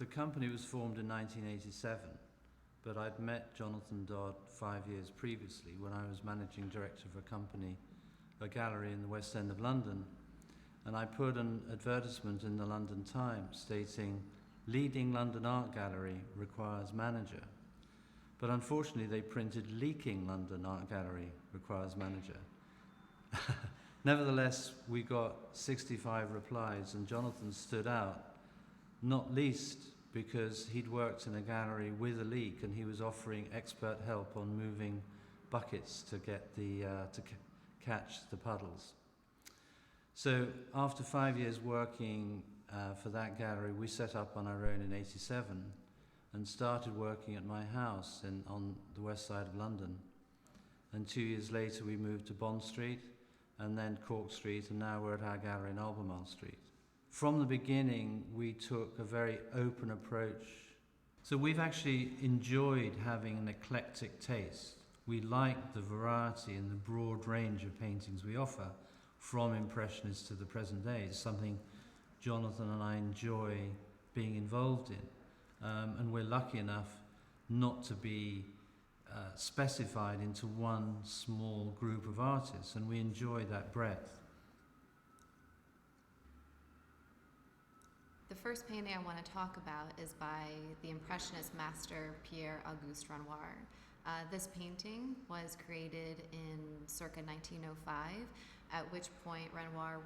The company was formed in 1987, but I'd met Jonathan Dodd 5 years previously when I was managing director of a gallery in the West End of London, and I put an advertisement in the London Times stating, "Leading London art gallery requires manager." But unfortunately they printed "Leaking London art gallery requires manager." Nevertheless, we got 65 replies, and Jonathan stood out, not least because he'd worked in a gallery with a leak and he was offering expert help on moving buckets to get catch the puddles. So after 5 years working for that gallery, we set up on our own in '87 and started working at my house on the west side of London. And 2 years later we moved to Bond Street and then Cork Street, and now we're at our gallery in Albemarle Street. From the beginning we took a very open approach. So we've actually enjoyed having an eclectic taste. We like the variety and the broad range of paintings we offer, from Impressionists to the present day. It's something Jonathan and I enjoy being involved in. And we're lucky enough not to be specified into one small group of artists, and we enjoy that breadth. The first painting I want to talk about is by the Impressionist master Pierre-Auguste Renoir. This painting was created in circa 1905, at which point Renoir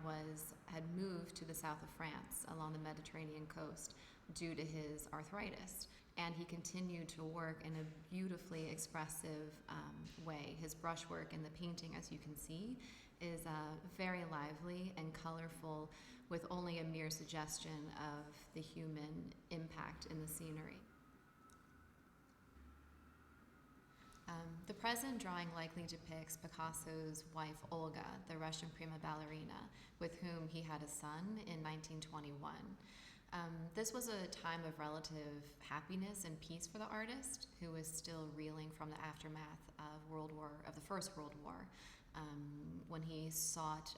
had moved to the south of France along the Mediterranean coast due to his arthritis. And he continued to work in a beautifully expressive way. His brushwork in the painting, as you can see, is very lively and colorful, with only a mere suggestion of the human impact in the scenery. The present drawing likely depicts Picasso's wife Olga, the Russian prima ballerina, with whom he had a son in 1921. This was a time of relative happiness and peace for the artist, who was still reeling from the aftermath of the First World War, when he sought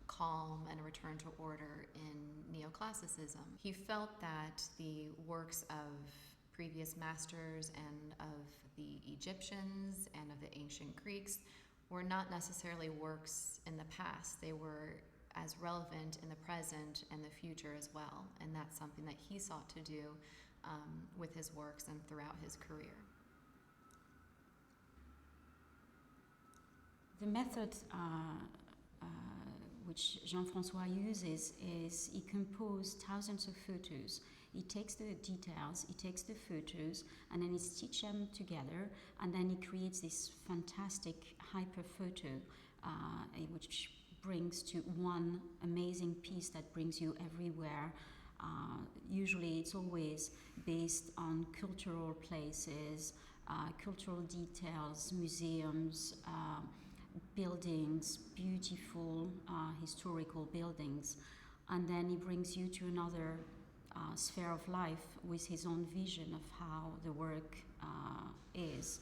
calm and a return to order in neoclassicism. He felt that the works of previous masters and of the Egyptians and of the ancient Greeks were not necessarily works in the past. They were as relevant in the present and the future as well, and that's something that he sought to do with his works and throughout his career. The method which Jean-François uses is he composes thousands of photos. He takes the details, he takes the photos, and then he stitches them together, and then he creates this fantastic hyper photo, which brings to one amazing piece that brings you everywhere. Usually it's always based on cultural places, cultural details, museums, buildings, beautiful historical buildings, and then he brings you to another sphere of life with his own vision of how the work is.